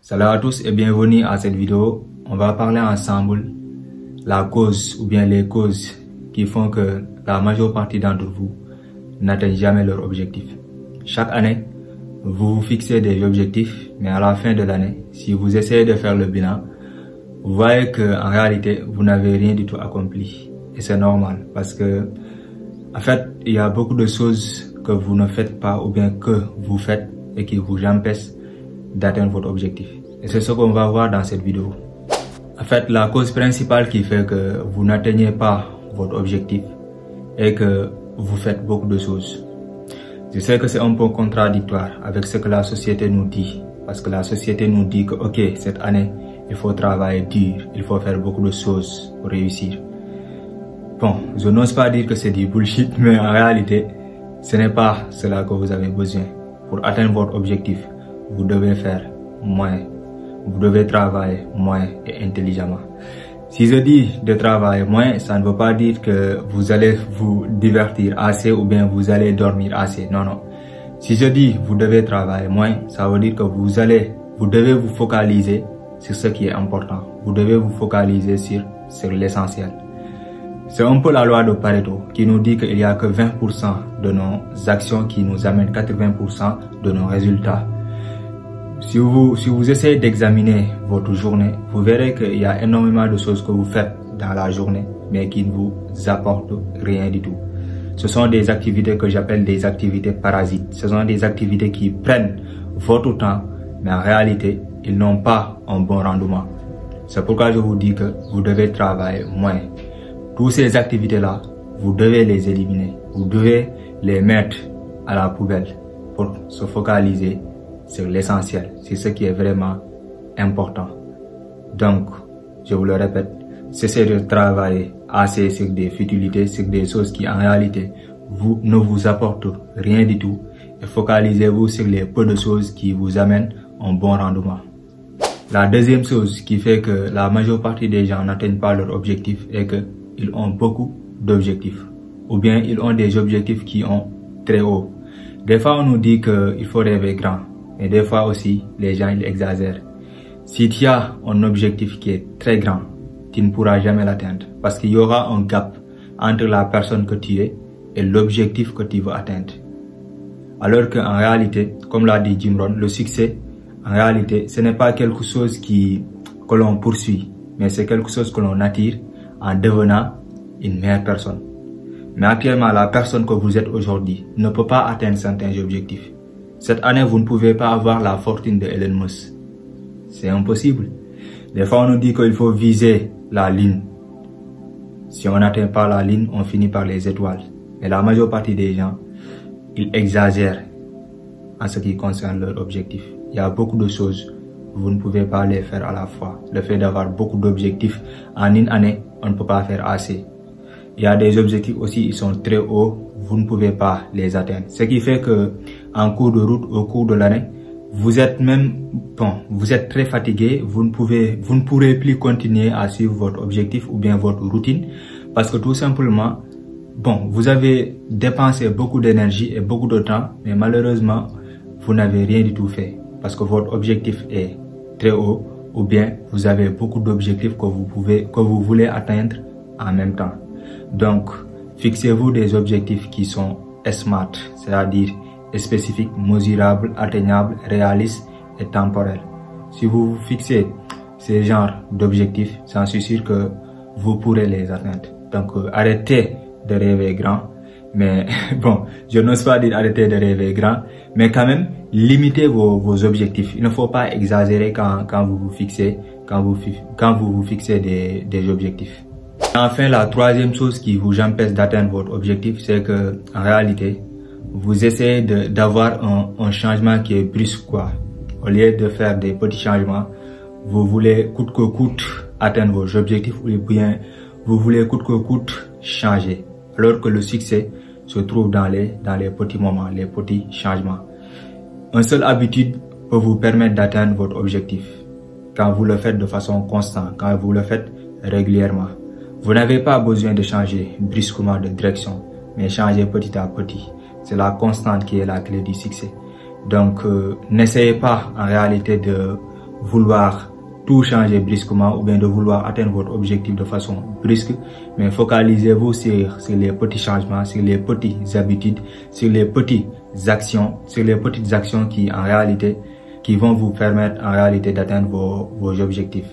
Salut à tous et bienvenue à cette vidéo. On va parler ensemble la cause ou bien les causes qui font que la majeure partie d'entre vous n'atteignent jamais leur objectif. Chaque année, vous vous fixez des objectifs, mais à la fin de l'année, si vous essayez de faire le bilan, vous voyez qu'en réalité, vous n'avez rien du tout accompli. Et c'est normal parce que, en fait, il y a beaucoup de choses que vous ne faites pas ou bien que vous faites et qui vous empêchent d'atteindre votre objectif. Et c'est ce qu'on va voir dans cette vidéo. En fait, la cause principale qui fait que vous n'atteignez pas votre objectif est que vous faites beaucoup de choses. Je sais que c'est un peu contradictoire avec ce que la société nous dit. Parce que la société nous dit que, ok, cette année, il faut travailler dur, il faut faire beaucoup de choses pour réussir. Bon, je n'ose pas dire que c'est du bullshit, mais en réalité, ce n'est pas cela que vous avez besoin. Pour atteindre votre objectif, vous devez faire moins. Vous devez travailler moins et intelligemment. Si je dis de travailler moins, ça ne veut pas dire que vous allez vous divertir assez ou bien vous allez dormir assez. Non, non. Si je dis vous devez travailler moins, ça veut dire que vous devez vous focaliser sur ce qui est important. Vous devez vous focaliser sur l'essentiel. C'est un peu la loi de Pareto qui nous dit qu'il n'y a que 20% de nos actions qui nous amènent 80% de nos résultats. Si vous essayez d'examiner votre journée, vous verrez qu'il y a énormément de choses que vous faites dans la journée, mais qui ne vous apportent rien du tout. Ce sont des activités que j'appelle des activités parasites. Ce sont des activités qui prennent votre temps, mais en réalité, ils n'ont pas un bon rendement. C'est pourquoi je vous dis que vous devez travailler moins. Toutes ces activités-là, vous devez les éliminer. Vous devez les mettre à la poubelle pour se focaliser sur l'essentiel. C'est ce qui est vraiment important. Donc, je vous le répète, cessez de travailler assez sur des futilités, sur des choses qui en réalité ne vous apportent rien du tout et focalisez-vous sur les peu de choses qui vous amènent un bon rendement. La deuxième chose qui fait que la majeure partie des gens n'atteignent pas leur objectif est qu'ils ont beaucoup d'objectifs. Ou bien ils ont des objectifs qui sont très hauts. Des fois on nous dit qu'il faut rêver grand. Mais des fois aussi, les gens ils exagèrent. Si tu as un objectif qui est très grand, tu ne pourras jamais l'atteindre. Parce qu'il y aura un gap entre la personne que tu es et l'objectif que tu veux atteindre. Alors qu'en réalité, comme l'a dit Jim Rohn, le succès, en réalité, ce n'est pas quelque chose que l'on poursuit, mais c'est quelque chose que l'on attire en devenant une meilleure personne. Mais actuellement, la personne que vous êtes aujourd'hui ne peut pas atteindre certains objectifs. Cette année, vous ne pouvez pas avoir la fortune de Elon Musk. C'est impossible. Des fois, on nous dit qu'il faut viser la ligne. Si on n'atteint pas la ligne, on finit par les étoiles. Mais la majeure partie des gens, ils exagèrent en ce qui concerne leur objectif. Il y a beaucoup de choses, vous ne pouvez pas les faire à la fois. Le fait d'avoir beaucoup d'objectifs en une année, on ne peut pas faire assez. Il y a des objectifs aussi, ils sont très hauts, vous ne pouvez pas les atteindre. Ce qui fait que, en cours de route, au cours de l'année, vous êtes très fatigué, vous ne pourrez plus continuer à suivre votre objectif ou bien votre routine parce que tout simplement, vous avez dépensé beaucoup d'énergie et beaucoup de temps, mais malheureusement, vous n'avez rien du tout fait parce que votre objectif est très haut ou bien vous avez beaucoup d'objectifs que vous voulez atteindre en même temps. Donc, fixez-vous des objectifs qui sont SMART, c'est-à-dire spécifiques, mesurables, atteignables, réalistes et temporels. Si vous vous fixez ces genres d'objectifs, j'en suis sûr que vous pourrez les atteindre. Donc, arrêtez de rêver grand. Mais je n'ose pas dire arrêtez de rêver grand, mais quand même, limitez vos objectifs. Il ne faut pas exagérer quand vous vous fixez des objectifs. Enfin, la troisième chose qui vous empêche d'atteindre votre objectif, c'est que en réalité, vous essayez d'avoir un changement qui est brusque, quoi. Au lieu de faire des petits changements, vous voulez coûte que coûte atteindre vos objectifs ou bien vous voulez coûte que coûte changer. Alors que le succès se trouve dans les petits moments, les petits changements. Une seule habitude peut vous permettre d'atteindre votre objectif. Quand vous le faites de façon constante, quand vous le faites régulièrement. Vous n'avez pas besoin de changer brusquement de direction, mais changer petit à petit. C'est la constante qui est la clé du succès. Donc, n'essayez pas en réalité de vouloir tout changer brusquement ou bien de vouloir atteindre votre objectif de façon brusque, mais focalisez-vous sur les petits changements, sur les petites habitudes, sur les petites actions qui en réalité qui vont vous permettre en réalité d'atteindre vos objectifs.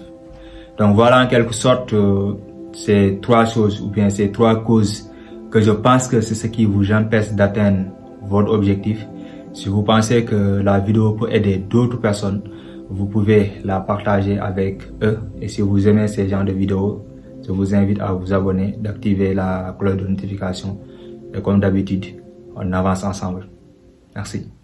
Donc voilà en quelque sorte ces trois choses ou bien ces trois causes que je pense que c'est ce qui vous empêche d'atteindre votre objectif. Si vous pensez que la vidéo peut aider d'autres personnes, vous pouvez la partager avec eux. Et si vous aimez ces genres de vidéos, je vous invite à vous abonner, d'activer la cloche de notification. Et comme d'habitude, on avance ensemble. Merci.